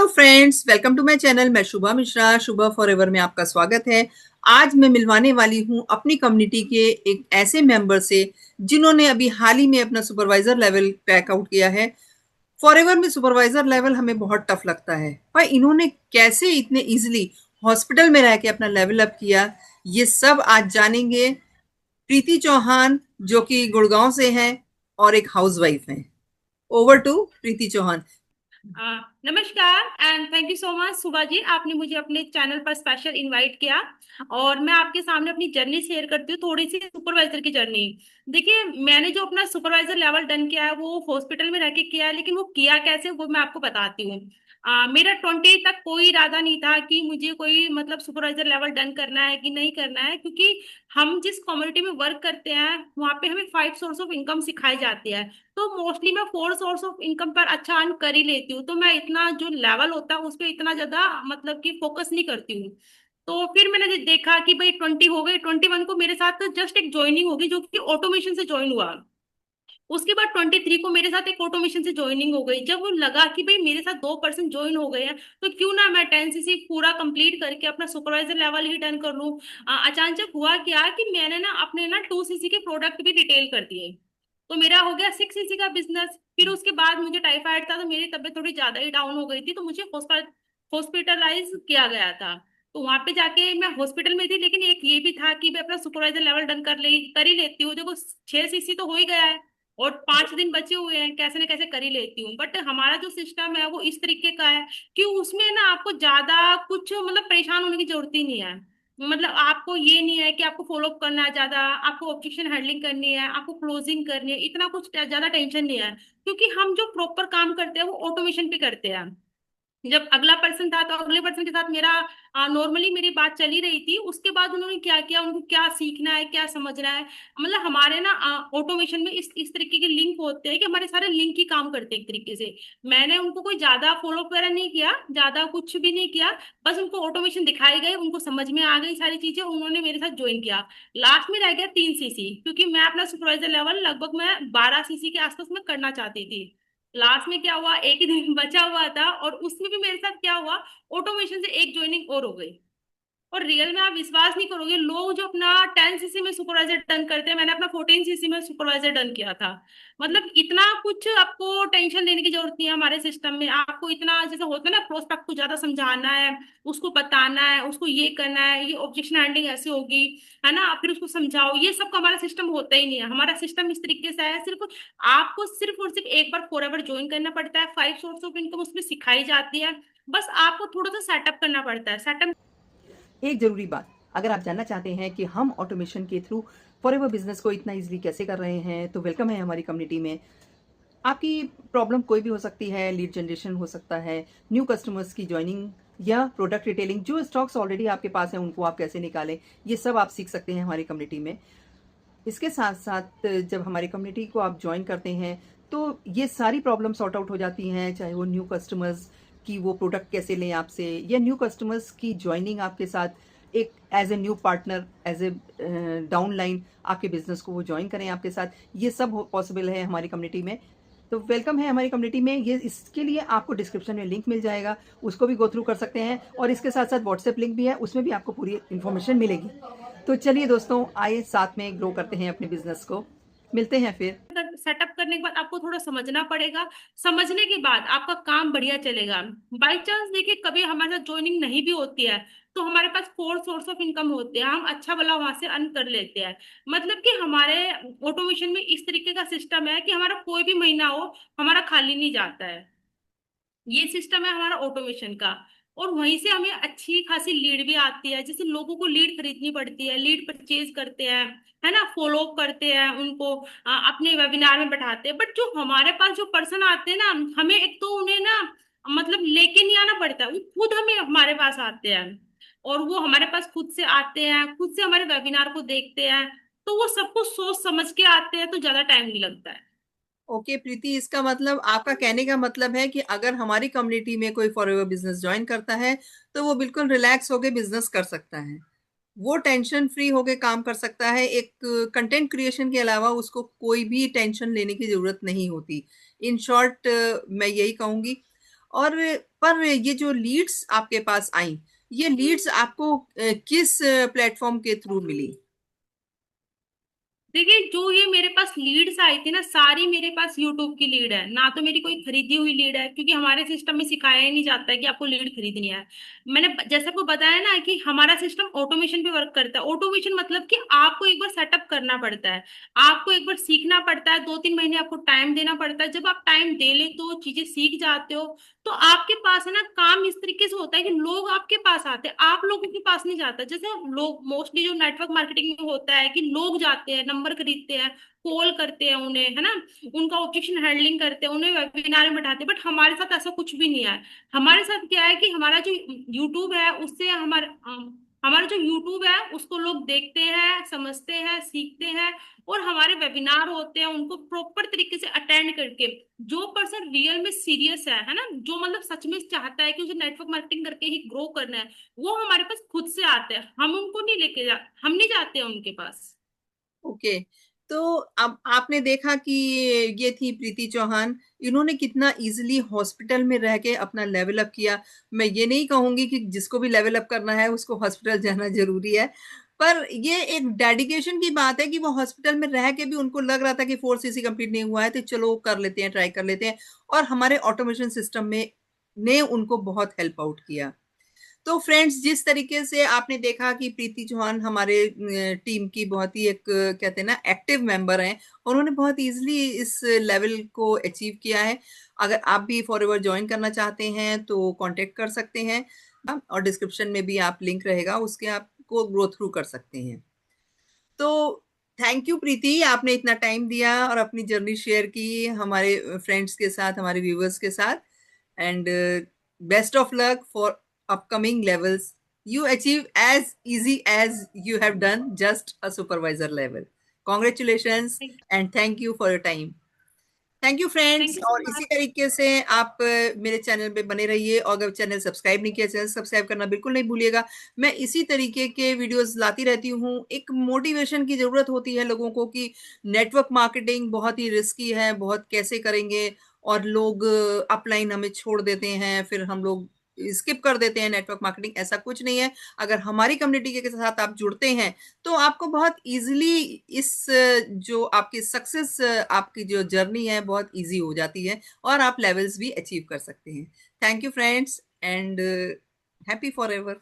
Friends, welcome to my channel. मैं शुभा मिश्रा, शुभा forever में आपका स्वागत है। आज मैं मिलवाने वाली हूं अपनी कम्युनिटी के एक ऐसे मेंबर से जिन्होंने अभी हाल ही में अपना सुपरवाइजर लेवल क्रैक आउट किया है। फॉरएवर में सुपरवाइजर लेवल हमें बहुत टफ लगता है, पर इन्होंने कैसे इतने इजीली हॉस्पिटल में रह के अपना लेवल अप किया, ये सब आज जानेंगे। प्रीति चौहान, जो कि गुड़गांव से हैं और एक हाउसवाइफ हैं। Over to Preeti Chauhan. नमस्कार and thank you so much Subha ji, आपने मुझे अपने चैनल पर स्पेशल इनवाइट किया और मैं आपके सामने अपनी जर्नी शेयर करती हूँ, थोड़ी सी सुपरवाइजर की जर्नी। देखिए, मैंने जो अपना सुपरवाइजर लेवल डन किया है वो हॉस्पिटल में रह के किया है, लेकिन वो किया कैसे वो मैं आपको बताती हूँ। मेरा 20 तक कोई इरादा नहीं था कि मुझे कोई मतलब सुपरवाइजर लेवल डन करना है कि नहीं करना है, क्योंकि हम जिस कम्युनिटी में वर्क करते हैं वहाँ पे हमें 5 सोर्स ऑफ इनकम सिखाई जाती है। तो मोस्टली मैं 4 सोर्स ऑफ इनकम पर अच्छा अर्न कर ही लेती हूँ, तो मैं इतना जो लेवल होता है उस पर इतना ज्यादा मतलब कि फोकस नहीं करती हूँ। तो फिर मैंने देखा कि भाई 20 हो गए, 21 को मेरे साथ जस्ट एक ज्वाइनिंग होगी जो कि ऑटोमेशन से ज्वाइन हुआ। उसके बाद 23 को मेरे साथ एक ऑटोमेशन से ज्वाइनिंग हो गई। जब वो लगा कि भाई मेरे साथ 2% ज्वाइन हो गए हैं, तो क्यों ना मैं 10 सीसी पूरा कंप्लीट करके अपना सुपरवाइजर लेवल ही डन कर लूं। अचानक हुआ क्या कि मैंने ना अपने ना 2 सीसी के प्रोडक्ट भी रिटेल कर दिए, तो मेरा हो गया 6 सीसी का बिजनेस। फिर उसके बाद मुझे टाइफाइड था, तो मेरी तबीयत थोड़ी ज्यादा ही डाउन हो गई थी, तो मुझे हॉस्पिटलाइज किया गया था। तो वहां पे जाके मैं हॉस्पिटल में थी, लेकिन एक ये भी था कि मैं अपना सुपरवाइजर लेवल डन कर ही लेती हूँ। देखो, 6 सीसी तो हो ही गया है और 5 दिन बचे हुए हैं, कैसे ना कैसे कर ही लेती हूँ। बट हमारा जो सिस्टम है वो इस तरीके का है कि उसमें ना आपको ज्यादा कुछ मतलब परेशान होने की जरूरत ही नहीं है। मतलब आपको ये नहीं है कि आपको फॉलो अप करना है ज्यादा, आपको ऑब्जेक्शन हैंडलिंग करनी है, आपको क्लोजिंग करनी है, इतना कुछ ज्यादा टेंशन नहीं है। क्योंकि हम जो प्रॉपर काम करते हैं वो ऑटोमेशन पे करते हैं। जब अगला पर्सन था तो अगले पर्सन के साथ मेरा नॉर्मली मेरी बात चली रही थी। उसके बाद उन्होंने क्या किया, उनको क्या सीखना है क्या समझना है। मतलब हमारे ना ऑटोमेशन में इस तरीके के लिंक होते हैं कि हमारे सारे लिंक ही काम करते हैं एक तरीके से। मैंने उनको कोई ज्यादा फॉलो वगैरह नहीं किया, ज्यादा कुछ भी नहीं किया। बस उनको ऑटोमेशन दिखाई गए, उनको समझ में आ गई सारी चीजें, उन्होंने मेरे साथ ज्वाइन किया। लास्ट में रह गया 3 सीसी, क्योंकि मैं अपना सुपरवाइजर लेवल लगभग मैं 12 सीसी के आसपास में करना चाहती थी। लास्ट में क्या हुआ, एक ही दिन बचा हुआ था और उसमें भी मेरे साथ क्या हुआ, ऑटोमेशन से एक ज्वाइनिंग और हो गई। और रियल में आप विश्वास नहीं करोगे, लोग जो अपना 10 सीसी में सुपरवाइजर डन करते हैं, मैंने अपना 14 सीसी में सुपरवाइजर डन किया था। मतलब इतना कुछ आपको टेंशन लेने की जरूरत नहीं है हमारे सिस्टम में। आपको इतना जैसे होता है ना, प्रोस्पेक्ट को ज्यादा समझाना है, उसको बताना है, उसको ये करना है, ये ऑब्जेक्शन हैंडलिंग ऐसे होगी, है ना, फिर उसको समझाओ, ये सब का हमारा सिस्टम होता ही नहीं है। हमारा सिस्टम इस तरीके से है, सिर्फ आपको सिर्फ और सिर्फ एक बार फॉरएवर ज्वाइन करना पड़ता है। 5 सोर्स ऑफ इनकम उसमें सिखाई जाती है, बस आपको थोड़ा सा सेटअप करना पड़ता है। सेटअप एक जरूरी बात, अगर आप जानना चाहते हैं कि हम ऑटोमेशन के थ्रू फॉरएवर बिजनेस को इतना इजीली कैसे कर रहे हैं, तो वेलकम है हमारी कम्युनिटी में। आपकी प्रॉब्लम कोई भी हो सकती है, लीड जनरेशन हो सकता है, न्यू कस्टमर्स की ज्वाइनिंग या प्रोडक्ट रिटेलिंग, जो स्टॉक्स ऑलरेडी आपके पास हैं उनको आप कैसे निकालें, ये सब आप सीख सकते हैं हमारी कम्युनिटी में। इसके साथ साथ जब हमारी कम्युनिटी को आप ज्वाइन करते हैं तो ये सारी प्रॉब्लम सॉर्ट आउट हो जाती हैं, चाहे वो न्यू कस्टमर्स की वो प्रोडक्ट कैसे लें आपसे, या न्यू कस्टमर्स की ज्वाइनिंग आपके साथ एक as a new partner, as a downline आपके बिजनेस को वो ज्वाइन करें आपके साथ। ये सब पॉसिबल है हमारी कम्युनिटी में। तो वेलकम है हमारी कम्युनिटी में। ये इसके लिए आपको डिस्क्रिप्शन में लिंक मिल जाएगा, उसको भी गो थ्रू कर सकते हैं, और इसके साथ साथ व्हाट्सएप लिंक भी है, उसमें भी आपको पूरी इन्फॉर्मेशन मिलेगी। तो चलिए दोस्तों, आइए साथ में ग्रो करते हैं अपने बिजनेस को। मिलते हैं फिर। सेटअप करने के बाद आपको थोड़ा समझना पड़ेगा। समझने के बाद आपका काम बढ़िया चलेगा। बाई चांस देखिए कभी हमारे साथ ज्वाइनिंग नहीं भी होती है, तो हमारे पास 4 सोर्स ऑफ इनकम होते हैं, हम अच्छा भला वहां से अर्न कर लेते हैं। मतलब कि हमारे ऑटोमेशन में इस तरीके का सिस्टम है कि हमारा कोई भी महीना हो हमारा खाली नहीं जाता है। ये सिस्टम है हमारा ऑटोमेशन का। और वहीं से हमें अच्छी खासी लीड भी आती है, जैसे लोगों को लीड खरीदनी पड़ती है, लीड परचेज करते हैं, है ना, फॉलो अप करते हैं उनको, अपने वेबिनार में बैठाते हैं। बट जो हमारे पास जो पर्सन आते हैं ना, हमें एक तो उन्हें ना मतलब लेके नहीं आना पड़ता, वो खुद हमें हमारे पास आते हैं। और वो हमारे पास खुद से आते हैं, खुद से हमारे वेबिनार को देखते हैं, तो वो सब कुछ सोच समझ के आते हैं, तो ज्यादा टाइम नहीं लगता है। ओके प्रीति, इसका मतलब, आपका कहने का मतलब है कि अगर हमारी कम्युनिटी में कोई फॉरएवर बिजनेस ज्वाइन करता है तो वो बिल्कुल रिलैक्स होके बिजनेस कर सकता है, वो टेंशन फ्री होके काम कर सकता है। एक कंटेंट क्रिएशन के अलावा उसको कोई भी टेंशन लेने की जरूरत नहीं होती। इन शॉर्ट मैं यही कहूंगी। और पर ये जो लीड्स आपके पास आई, ये लीड्स आपको किस प्लेटफॉर्म के थ्रू मिली? देखिए, जो ये मेरे पास लीड्स आई थी ना, सारी मेरे पास यूट्यूब की लीड है, ना तो मेरी कोई खरीदी हुई लीड है, क्योंकि हमारे सिस्टम में सिखाया ही नहीं जाता है कि आपको लीड खरीदनी है। मैंने जैसे आपको बताया ना कि हमारा सिस्टम ऑटोमेशन पे वर्क करता है। ऑटोमेशन मतलब कि आपको एक बार सेटअप करना पड़ता है, आपको एक बार सीखना पड़ता है, 2-3 महीने आपको टाइम देना पड़ता है। जब आप टाइम दे ले तो चीजें सीख जाते हो, तो आपके पास है ना काम इस तरीके से होता है कि लोग आपके पास आते हैं, आप लोगों के पास नहीं जाता। जैसे लोग मोस्टली जो नेटवर्क मार्केटिंग में होता है कि लोग जाते हैं, नंबर खरीदते हैं, कॉल करते हैं उन्हें, है ना, उनका ऑब्जेक्शन हैंडलिंग करते हैं, उन्हें वेबिनार में बैठाते हैं। बट हमारे साथ ऐसा कुछ भी नहीं है। हमारे साथ क्या है कि हमारा जो यूट्यूब है उससे हमारा जो यूट्यूब है उसको लोग देखते हैं, समझते हैं, सीखते हैं, और हमारे वेबिनार होते हैं उनको प्रॉपर तरीके से अटेंड करके, जो पर्सन रियल में सीरियस है ना, जो मतलब सच में चाहता है कि उसे नेटवर्क मार्केटिंग करके ही ग्रो करना है, वो हमारे पास खुद से आते हैं। हम उनको नहीं हम नहीं जाते हैं उनके पास। ओके, तो अब आपने देखा कि ये थी प्रीति चौहान, इन्होंने कितना इजीली हॉस्पिटल में रह के अपना लेवल अप किया। मैं ये नहीं कहूंगी कि जिसको भी लेवल अप करना है उसको हॉस्पिटल जाना जरूरी है, पर ये एक डेडिकेशन की बात है कि वो हॉस्पिटल में रह के भी उनको लग रहा था कि 4 CC कंप्लीट नहीं हुआ है तो चलो कर लेते हैं, ट्राई कर लेते हैं, और हमारे ऑटोमेशन सिस्टम में ने उनको बहुत हेल्प आउट किया। तो फ्रेंड्स, जिस तरीके से आपने देखा कि प्रीति चौहान हमारे टीम की बहुत ही एक कहते हैं ना एक्टिव मेंबर हैं, उन्होंने बहुत इजीली इस लेवल को अचीव किया है। अगर आप भी फॉरएवर ज्वाइन करना चाहते हैं तो कांटेक्ट कर सकते हैं, और डिस्क्रिप्शन में भी आप लिंक रहेगा, उसके आपको ग्रो थ्रू कर सकते हैं। तो थैंक यू प्रीति, आपने इतना टाइम दिया और अपनी जर्नी शेयर की हमारे फ्रेंड्स के साथ, हमारे व्यूवर्स के साथ, and best of luck for upcoming levels. You achieve as easy as you have done just a supervisor level. Congratulations and thank you for your time. Thank you thank friends, you so और इसी much. तरीके से आप मेरे channel पे बने रहिए, और अगर चैनल सब्सक्राइब नहीं किया, चैनल सब्सक्राइब करना बिल्कुल नहीं भूलिएगा। मैं इसी तरीके के वीडियोस लाती रहती हूँ। एक मोटिवेशन की ज़रूरत होती है लोगों को कि नेटवर्क मार्केटिंग बहुत ही रिस्की है, बहुत कैसे करेंगे, और लोग अपलाइन हमें छोड़ देते हैं, फिर हम लोग स्किप कर देते हैं नेटवर्क मार्केटिंग। ऐसा कुछ नहीं है। अगर हमारी कम्युनिटी के साथ आप जुड़ते हैं तो आपको बहुत इजीली इस जो आपकी सक्सेस, आपकी जो जर्नी है बहुत इजी हो जाती है, और आप लेवल्स भी अचीव कर सकते हैं। Thank you friends, and happy for ever.